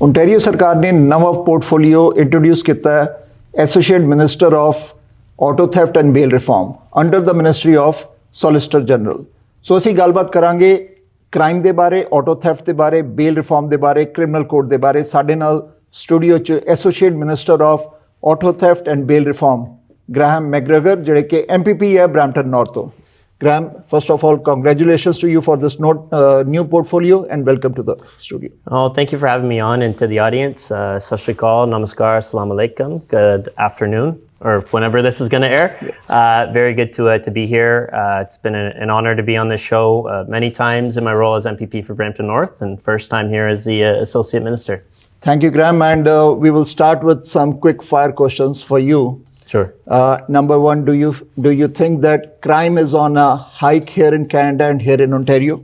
Ontario सरकार ने नवा पोर्टफोलियो इंट्रोड्यूस किया है associate minister of auto theft and bail reform under the ministry of solicitor general. So ਅਸੀਂ ਗੱਲਬਾਤ ਕਰਾਂਗੇ ਕ੍ਰਾਈਮ ਦੇ ਬਾਰੇ, ਆਟੋ ਥੈਫਟ ਦੇ ਬਾਰੇ, ਬੇਲ ਰਿਫਾਰਮ ਦੇ ਬਾਰੇ, ਕ੍ਰਿਮੀਨਲ ਕੋਡ ਦੇ ਬਾਰੇ। ਸਾਡੇ ਨਾਲ ਸਟੂਡੀਓ 'ਚ associate minister of auto theft and bail reform Graham McGregor, ਜਿਹੜੇ ਕਿ MPP ਹੈ ਬਰੈਂਪਟਨ ਨਾਰਥ ਤੋਂ। Graham, first of all, congratulations to you for this new portfolio and welcome to the studio. Oh, thank you for having me on, and to the audience, Sat Shri Akal, Namaskar, Assalamu Alaikum, good afternoon, or whenever this is going to air. Yes. Very good to be here. It's been an honor to be on this show many times in my role as MPP for Brampton North, and first time here as the Associate Minister. Thank you, Graham, and we will start with some quick fire questions for you. Sure. Number one, do you think that crime is on a hike here in Canada and here in Ontario?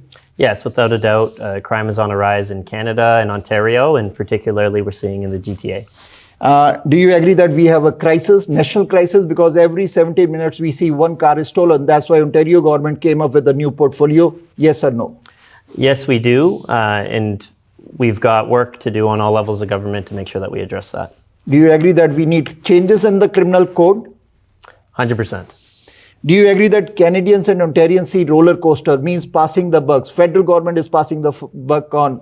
Yes, without a doubt, crime is on a rise in Canada and Ontario, and particularly we're seeing in the GTA. Do you agree that we have a crisis, national crisis, because every 70 minutes we see one car is stolen? That's why Ontario government came up with a new portfolio. Yes or no? Yes, we do, and we've got work to do on all levels of government to make sure that we address that. Do you agree that we need changes in the criminal code? 100%. Do you agree that Canadians and Ontarians see roller coaster means passing the buck? Federal government is passing the buck on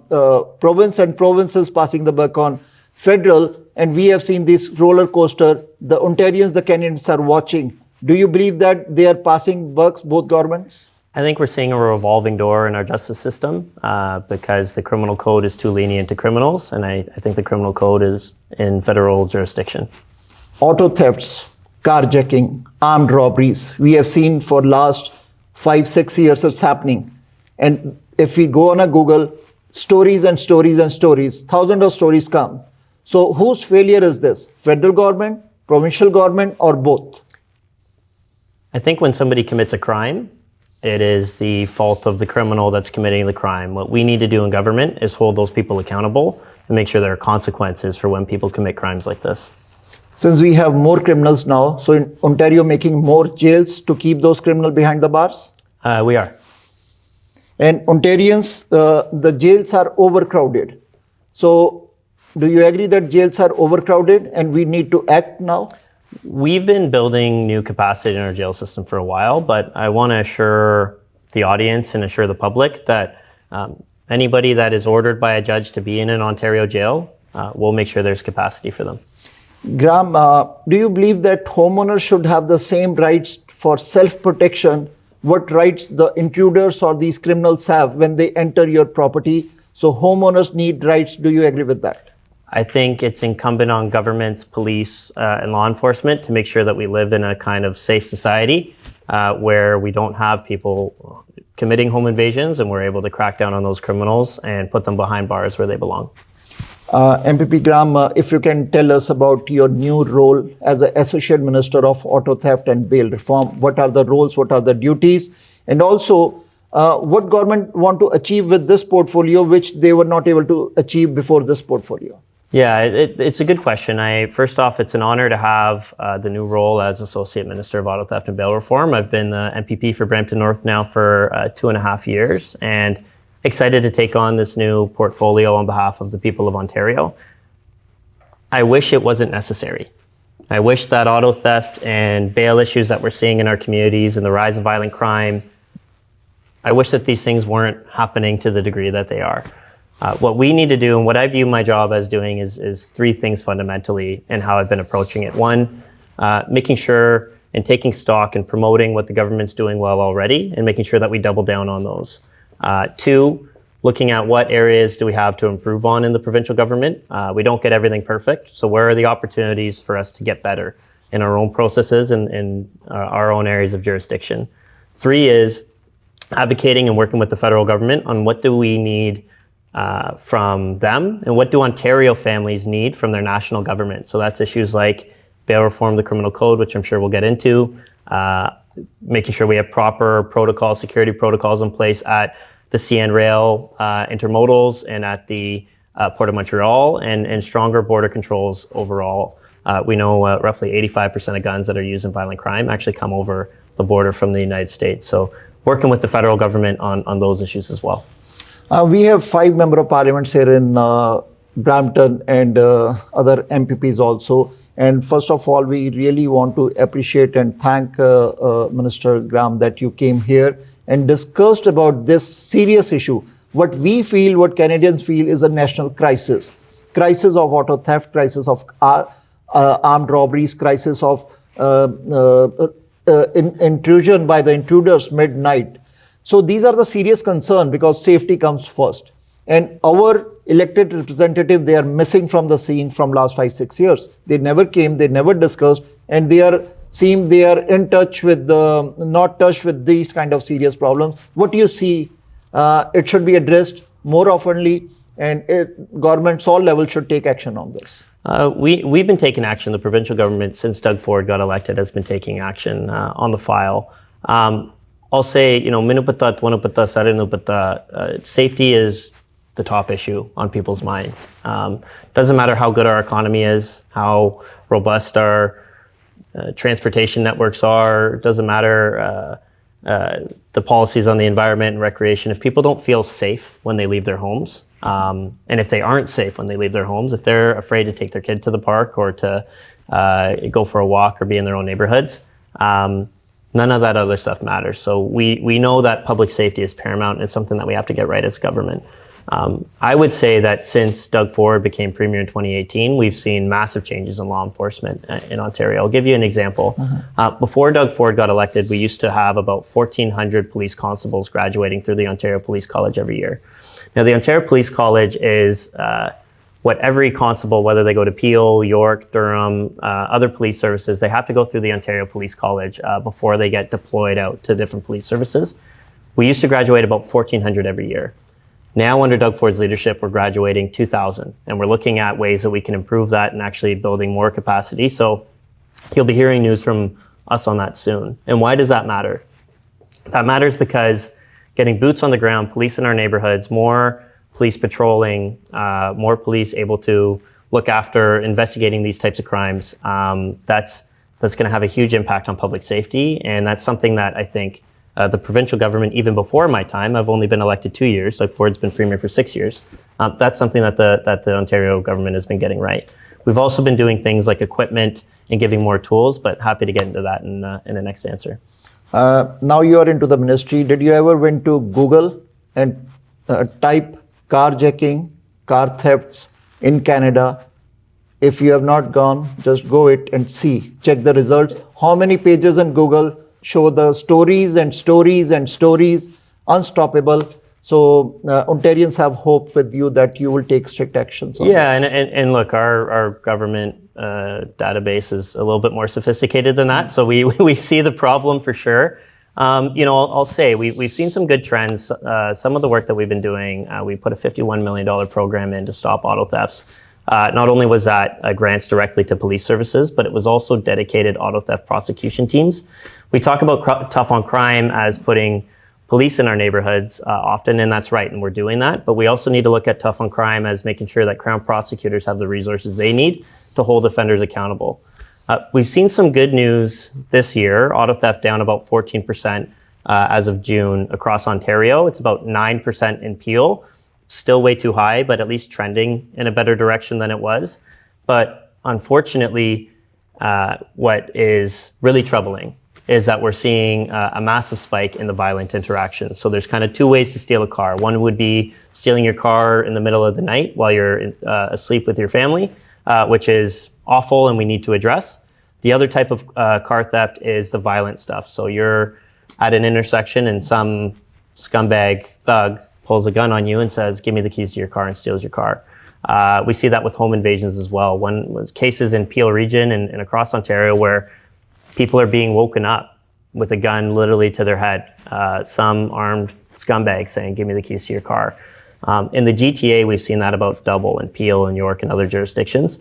province, and province is passing the buck on federal, and we have seen this roller coaster. The Ontarians, the Canadians are watching. Do you believe that they are passing bucks, both governments? I think we're seeing a revolving door in our justice system because the criminal code is too lenient to criminals, and I think the criminal code is in federal jurisdiction. Auto thefts, carjacking, armed robberies, we have seen for last 5-6 years it's happening. And if we go on a Google, stories and stories and stories, thousands of stories come. So whose failure is this? Federal government, provincial government, or both? I think when somebody commits a crime, it is the fault of the criminal that's committing the crime. What we need to do in government is hold those people accountable and make sure there are consequences for when people commit crimes like this. Since we have more criminals now, so in Ontario making more jails to keep those criminals behind the bars? We are. And Ontarians, the jails are overcrowded. So do you agree that jails are overcrowded and we need to act now? We've been building new capacity in our jail system for a while, but I want to assure the audience and assure the public that anybody that is ordered by a judge to be in an Ontario jail, we'll make sure there's capacity for them. Graham, do you believe that homeowners should have the same rights for self-protection, what rights the intruders or these criminals have when they enter your property? So homeowners need rights. Do you agree with that? I think it's incumbent on governments, police, and law enforcement to make sure that we live in a kind of safe society where we don't have people committing home invasions, and we're able to crack down on those criminals and put them behind bars where they belong. MPP Graham, if you can tell us about your new role as an Associate Minister of Auto Theft and Bail Reform. What are the roles, what are the duties, and also what government want to achieve with this portfolio which they were not able to achieve before this portfolio? Yeah, it's a good question. First off, it's an honor to have the new role as Associate Minister of Auto Theft and Bail Reform. I've been the MPP for Brampton North now for 2.5 years, and excited to take on this new portfolio on behalf of the people of Ontario. I wish it wasn't necessary. I wish that auto theft and bail issues that we're seeing in our communities and the rise of violent crime, I wish that these things weren't happening to the degree that they are. What we need to do, and what I view my job as doing, is 3 things fundamentally in how I've been approaching it. 1, making sure and taking stock and promoting what the government's doing well already and making sure that we double down on those. 2, looking at what areas do we have to improve on in the provincial government. We don't get everything perfect, so where are the opportunities for us to get better in our own processes and in our own areas of jurisdiction. 3 is advocating and working with the federal government on what do we need from them, and what do Ontario families need from their national government. So that's issues like bail reform, the criminal code, which I'm sure we'll get into, making sure we have proper protocols, security protocols in place at the CN Rail intermodals and at the Port of Montreal, and stronger border controls overall. We know roughly 85% of guns that are used in violent crime actually come over the border from the United States. So working with the federal government on those issues as well. We have 5 member of parliaments here in Brampton and other MPPs also. And first of all, we really want to appreciate and thank Minister Graham that you came here and discussed about this serious issue. What we feel, what Canadians feel is a national crisis. Crisis of auto theft, crisis of armed robberies, crisis of intrusion by the intruders midnight. So these are the serious concern because safety comes first. And our elected representative, they are missing from the scene from last 5-6 years. They never came, they never discussed, and they are in touch with not touched with these kind of serious problems. What do you see? It should be addressed more oftenly, and governments all levels should take action on this. We've been taking action. The provincial government, since Doug Ford got elected, has been taking action on the file. I'll say, minupata, twanupata, sarinupata, safety is the top issue on people's minds. Doesn't matter how good our economy is, how robust our transportation networks are, doesn't matter the policies on the environment and recreation. If people don't feel safe when they leave their homes, and if they aren't safe when they leave their homes, if they're afraid to take their kid to the park or to go for a walk or be in their own neighborhoods, none of that other stuff matters. So we know that public safety is paramount. It's something that we have to get right as government. I would say that since Doug Ford became Premier in 2018, we've seen massive changes in law enforcement in Ontario. I'll give you an example. Before Doug Ford got elected, we used to have about 1,400 police constables graduating through the Ontario Police College every year. Now, the Ontario Police College is what every constable, whether they go to Peel, York, Durham, other police services, they have to go through the Ontario Police College before they get deployed out to different police services. We used to graduate about 1,400 every year. Now, under Doug Ford's leadership, we're graduating 2,000, and we're looking at ways that we can improve that and actually building more capacity. So you'll be hearing news from us on that soon. And why does that matter? That matters because getting boots on the ground, police in our neighborhoods, more police patrolling, more police able to look after investigating these types of crimes, that's going to have a huge impact on public safety. And that's something that I think the provincial government, even before my time, I've only been elected 2 years. Doug Ford's been Premier for 6 years. That's something that the Ontario government has been getting right. We've also been doing things like equipment and giving more tools, but happy to get into that in the next answer. Now you are into the ministry. Did you ever went to Google and type carjacking, car thefts in Canada? If you have not gone, just go it and see. Check the results. How many pages in Google show the stories and stories and stories, unstoppable. So Ontarians have hope with you that you will take strict actions on this. And look, our government database is a little bit more sophisticated than that. So we see the problem for sure. I'll say we've seen some good trends. Some of the work that we've been doing, we put a $51 million program in to stop auto thefts. Not only was that grants directly to police services, but it was also dedicated auto theft prosecution teams. We talk about tough on crime as putting police in our neighborhoods often, and that's right, and we're doing that. But we also need to look at tough on crime as making sure that Crown prosecutors have the resources they need to hold offenders accountable. We've seen some good news this year. Auto theft down about 14% as of June across Ontario. It's about 9% in Peel. Still way too high, but at least trending in a better direction than it was. But unfortunately, what is really troubling is that we're seeing a massive spike in the violent interactions. So there's kind of two ways to steal a car. One would be stealing your car in the middle of the night while you're asleep with your family, which is awful and we need to address. The other type of car theft is the violent stuff. So you're at an intersection and some scumbag thug pulls a gun on you and says, give me the keys to your car, and steals your car. We see that with home invasions as well. Cases in Peel region and across Ontario where people are being woken up with a gun literally to their head. Some armed scumbags saying, give me the keys to your car. In the GTA, we've seen that about double in Peel and York and other jurisdictions.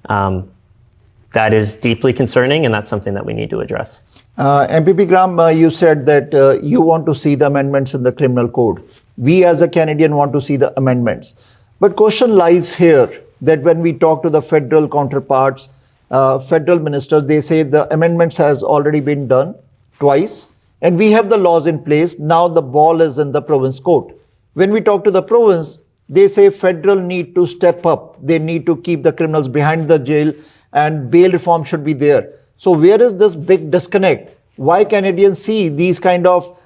That is deeply concerning, and that's something that we need to address. MPP Graham, you said that you want to see the amendments in the criminal code. We as a Canadian want to see the amendments. But question lies here that when we talk to the federal counterparts, federal ministers, they say the amendments has already been done twice and we have the laws in place. Now the ball is in the province court. When we talk to the province, they say federal need to step up. They need to keep the criminals behind the jail and bail reform should be there. So where is this big disconnect? Why Canadians see these kind of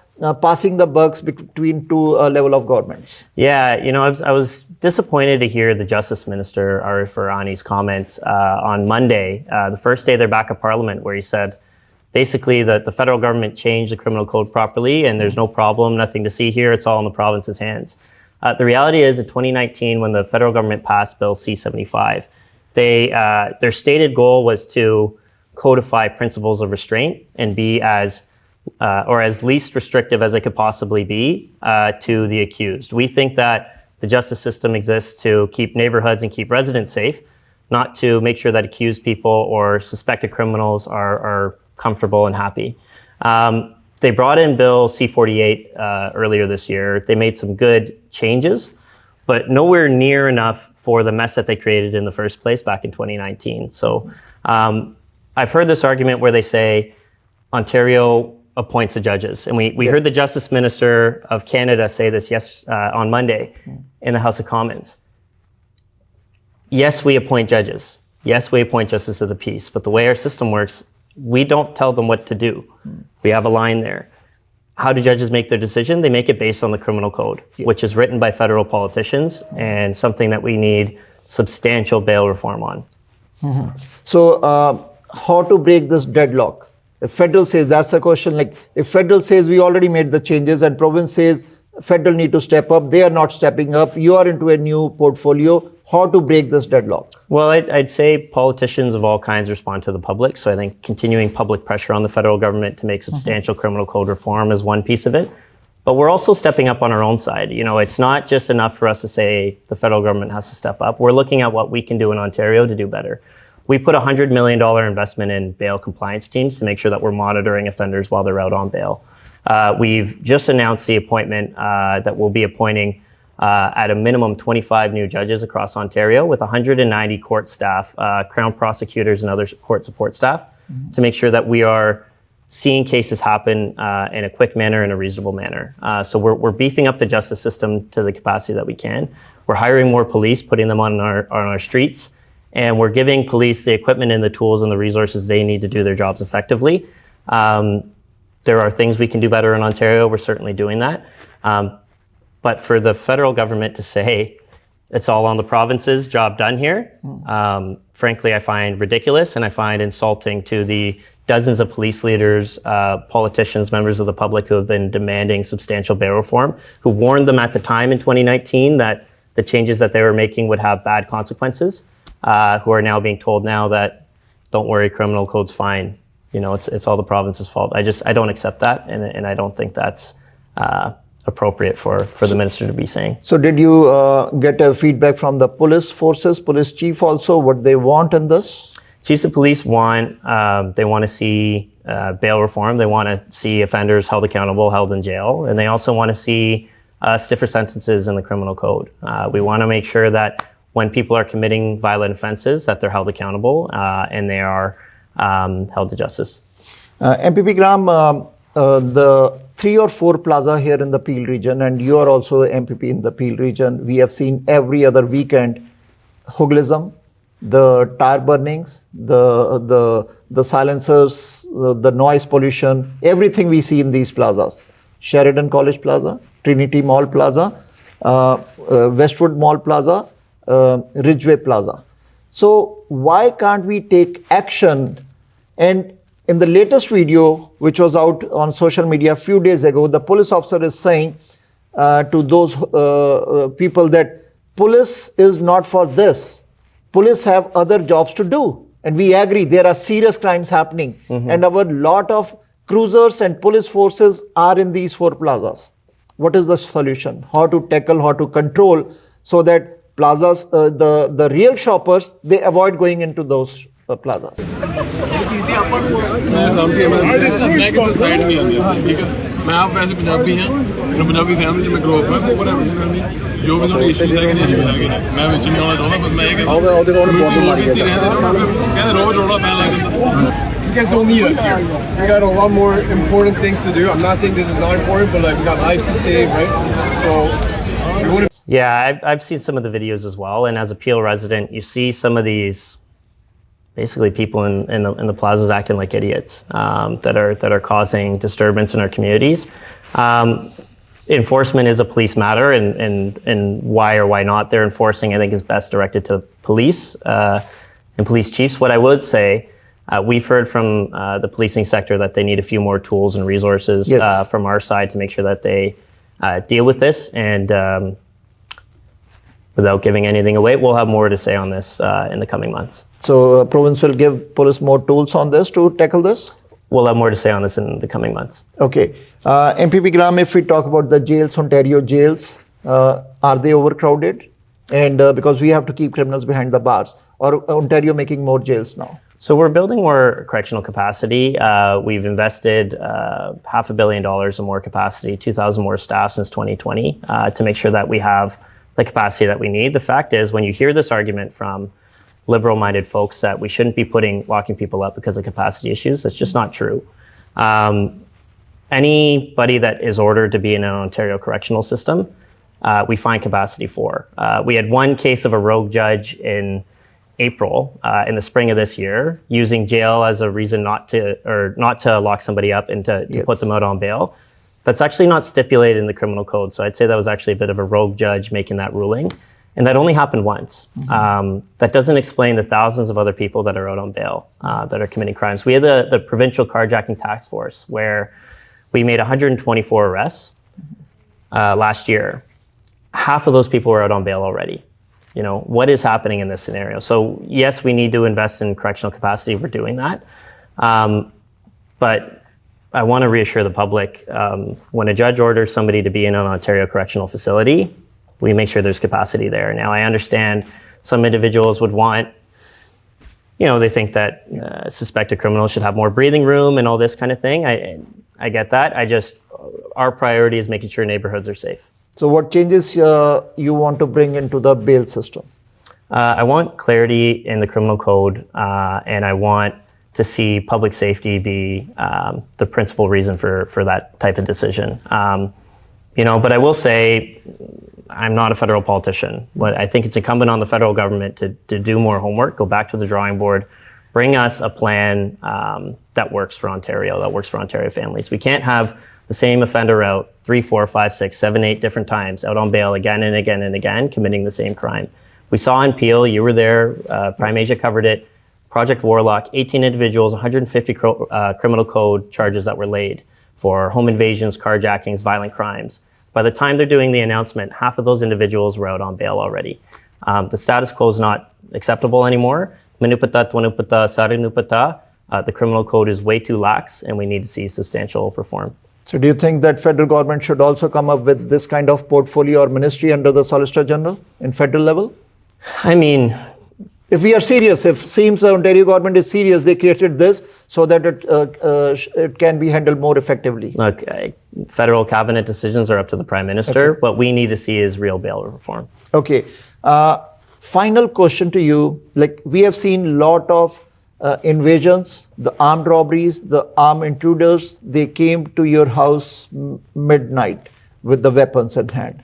passing the bucks between two level of governments? Yeah, I was disappointed to hear the Justice Minister, Arif Irani's comments on Monday, the first day they're back at Parliament, where he said, basically that the federal government changed the criminal code properly and there's no problem, nothing to see here, it's all in the province's hands. The reality is in 2019, when the federal government passed Bill C-75, their stated goal was to codify principles of restraint and be as least restrictive as it could possibly be to the accused. We think that the justice system exists to keep neighborhoods and keep residents safe, not to make sure that accused people or suspected criminals are comfortable and happy. They brought in Bill C-48 earlier this year. They made some good changes, but nowhere near enough for the mess that they created in the first place back in 2019. So I've heard this argument where they say Ontario appoints the judges. And we heard the Justice Minister of Canada say this on Monday in the House of Commons. Yes, we appoint judges. Yes, we appoint justice of the peace. But the way our system works, we don't tell them what to do. We have a line there. How do judges make their decision? They make it based on the criminal code, which is written by federal politicians and something that we need substantial bail reform on. So how to break this deadlock? If federal says, that's the question, like if federal says we already made the changes and province says federal need to step up, they are not stepping up, you are into a new portfolio, how to break this deadlock? Well, I'd say politicians of all kinds respond to the public. So I think continuing public pressure on the federal government to make substantial criminal code reform is one piece of it. But we're also stepping up on our own side. It's not just enough for us to say the federal government has to step up. We're looking at what we can do in Ontario to do better. We put a $100 million investment in bail compliance teams to make sure that we're monitoring offenders while they're out on bail. We've just announced the appointment that we'll be appointing at a minimum 25 new judges across Ontario with 190 court staff, Crown prosecutors and other court support staff to make sure that we are seeing cases happen in a quick manner and a reasonable manner. So we're beefing up the justice system to the capacity that we can. We're hiring more police, putting them on our streets, and we're giving police the equipment and the tools and the resources they need to do their jobs effectively. There are things we can do better in Ontario. We're certainly doing that. But for the federal government to say it's all on the provinces, job done here, frankly, I find ridiculous and I find insulting to the dozens of police leaders, politicians, members of the public who have been demanding substantial bail reform, who warned them at the time in 2019 that the changes that they were making would have bad consequences, who are now being told now that, don't worry, criminal code's fine. It's all the province's fault. I don't accept that, and I don't think that's appropriate for the minister to be saying. So did you get a feedback from the police forces, police chief also, what they want in this? Chiefs of police they want to see bail reform. They want to see offenders held accountable, held in jail. And they also want to see stiffer sentences in the criminal code. We want to make sure that when people are committing violent offenses, that they're held accountable and they are held to justice. MPP Graham, the 3 or 4 plaza here in the Peel region, and you are also MPP in the Peel region, we have seen every other weekend hooliganism, the tire burnings, the silencers, the noise pollution, everything we see in these plazas. Sheridan College Plaza, Trinity Mall Plaza, Westwood Mall Plaza, Ridgeway Plaza. So why can't we take action? And in the latest video, which was out on social media a few days ago, the police officer is saying to those people that police is not for this. Police have other jobs to do. And we agree there are serious crimes happening. And our lot of cruisers and police forces are in these 4 plazas. What is the solution? How to tackle, how to control so that plazas, the real shoppers, they avoid going into those plazas. मैं आप वैसे पंजाबी हैं Punjabi family में grow up है whatever जो भी थोड़ी issues है कि इश्यूज है मैं विच नहीं आना चाहता बस मैं ये कहते रोज रोड़ा पैन लग You guys don't need us here. We got a lot more important things to do. I'm not saying this is not important, but like we got lives to save, right? So we want to. Yeah, I've seen some of the videos as well. And as a Peel resident, you see some of these basically people in the plazas acting like idiots that are causing disturbance in our communities. Enforcement is a police matter, and why or why not they're enforcing, I think, is best directed to police and police chiefs. What I would say, we've heard from the policing sector that they need a few more tools and resources Yes. from our side to make sure that they deal with this. And without giving anything away, we'll have more to say on this in the coming months. So province will give police more tools on this to tackle this? We'll have more to say on this in the coming months. Okay. MPP Graham, if we talk about the jails, Ontario jails, are they overcrowded? And because we have to keep criminals behind the bars, or Ontario making more jails now? So we're building more correctional capacity. We've invested $500 million in more capacity, 2,000 more staff since 2020 to make sure that we have the capacity that we need. The fact is, when you hear this argument from liberal-minded folks that we shouldn't be locking people up because of capacity issues, that's just not true. Anybody that is ordered to be in an Ontario correctional system, we find capacity for. We had one case of a rogue judge in April, in the spring of this year, using jail as a reason not to lock somebody up and to put them out on bail. That's actually not stipulated in the criminal code. So I'd say that was actually a bit of a rogue judge making that ruling. And that only happened once. That doesn't explain the thousands of other people that are out on bail that are committing crimes. We had the provincial carjacking task force where we made 124 arrests last year. Half of those people were out on bail already. You know, what is happening in this scenario? So yes, we need to invest in correctional capacity. We're doing that. But I want to reassure the public, when a judge orders somebody to be in an Ontario correctional facility, we make sure there's capacity there. Now, I understand some individuals would want, they think that suspected criminals should have more breathing room and all this kind of thing. I get that. Our priority is making sure neighborhoods are safe. So what changes you want to bring into the bail system? I want clarity in the criminal code, and I want to see public safety be the principal reason for that type of decision. But I will say, I'm not a federal politician. But I think it's incumbent on the federal government to do more homework, go back to the drawing board, bring us a plan that works for Ontario, that works for Ontario families. We can't have the same offender out 3, 4, 5, 6, 7, 8 different times, out on bail again and again and again, committing the same crime. We saw in Peel, you were there, Prime Asia covered it, Project Warlock, 18 individuals, 150 criminal code charges that were laid for home invasions, carjackings, violent crimes. By the time they're doing the announcement, half of those individuals were out on bail already. The status quo is not acceptable anymore. Manupata, twanupata, sarinupata. The criminal code is way too lax, and we need to see substantial reform. So do you think that federal government should also come up with this kind of portfolio or ministry under the Solicitor General in federal level? I mean, if we are serious, if seems the Ontario government is serious, they created this so that it can be handled more effectively. Look, federal cabinet decisions are up to the Prime Minister. Okay. What we need to see is real bail reform. Okay. Final question to you. Like, we have seen lot of invasions, the armed robberies, the armed intruders. They came to your house midnight with the weapons in hand.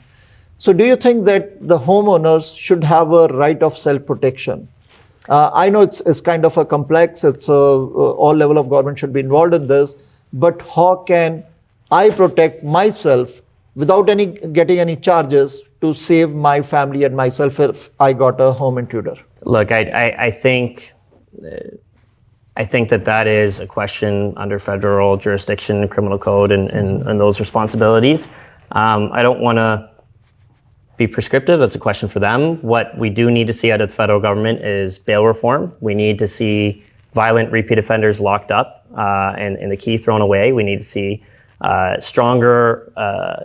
So do you think that the homeowners should have a right of self-protection? I know it's kind of a complex, all level of government should be involved in this, but how can I protect myself without getting any charges to save my family and myself if I got a home intruder? Look, I think that is a question under federal jurisdiction, criminal code, and those responsibilities. I don't want to be prescriptive. That's a question for them. What we do need to see out of the federal government is bail reform. We need to see violent repeat offenders locked up and the key thrown away. We need to see stronger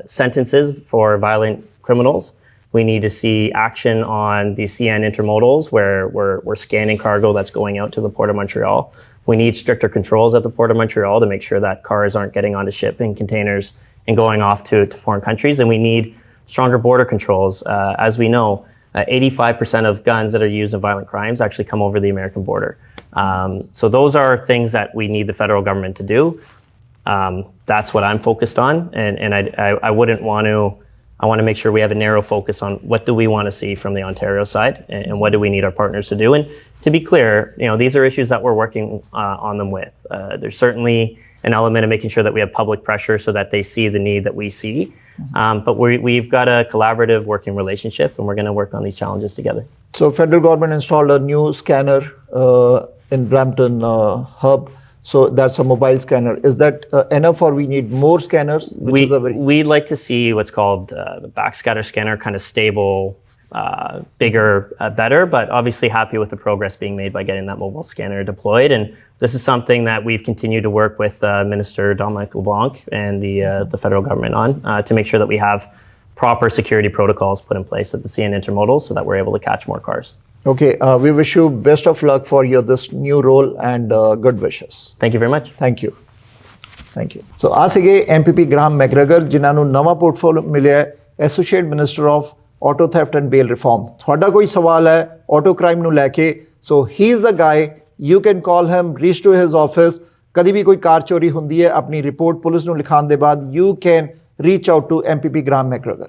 sentences for violent criminals. We need to see action on the CN intermodals where we're scanning cargo that's going out to the Port of Montreal. We need stricter controls at the Port of Montreal to make sure that cars aren't getting onto shipping containers and going off to foreign countries. And we need stronger border controls. As we know, 85% of guns that are used in violent crimes actually come over the American border. So those are things that we need the federal government to do. That's what I'm focused on. And I wouldn't want to I want to make sure we have a narrow focus on what do we want to see from the Ontario side and what do we need our partners to do. And to be clear, these are issues that we're working on them with. There's certainly an element of making sure that we have public pressure so that they see the need that we see. But we've got a collaborative working relationship, and we're going to work on these challenges together. So federal government installed a new scanner in Brampton hub. So that's a mobile scanner. Is that enough, or we need more scanners? We'd like to see what's called the backscatter scanner, kind of stable, bigger, better, but obviously happy with the progress being made by getting that mobile scanner deployed. And this is something that we've continued to work with Minister Dominic LeBlanc and the federal government on to make sure that we have proper security protocols put in place at the CN Intermodal so that we're able to catch more cars. Okay, we wish you best of luck for your this new role and good wishes. Thank you very much. Thank you. Thank you. So ਆ ਸੀਗੇ MPP Graham ਮੈਗਰੇਗਰ ਜਿਨ੍ਹਾਂ ਨੂੰ ਨਵਾਂ portfolio ਮਿਲਿਆ associate minister of auto theft and bail reform. ਤੁਹਾਡਾ ਕੋਈ ਸਵਾਲ ਹੈ ਆਟੋ ਕ੍ਰਾਈਮ ਨੂੰ ਲੈ ਕੇ, ਸੋ ਹੀ is the guy, you can call him, reach to his office. ਕਦੀ ਵੀ ਕੋਈ ਕਾਰ ਚੋਰੀ ਹੁੰਦੀ ਹੈ, ਆਪਣੀ ਰਿਪੋਰਟ ਪੁਲਿਸ ਨੂੰ ਲਿਖਾਉਣ ਦੇ ਬਾਅਦ you can reach out to MPP Graham McGregor.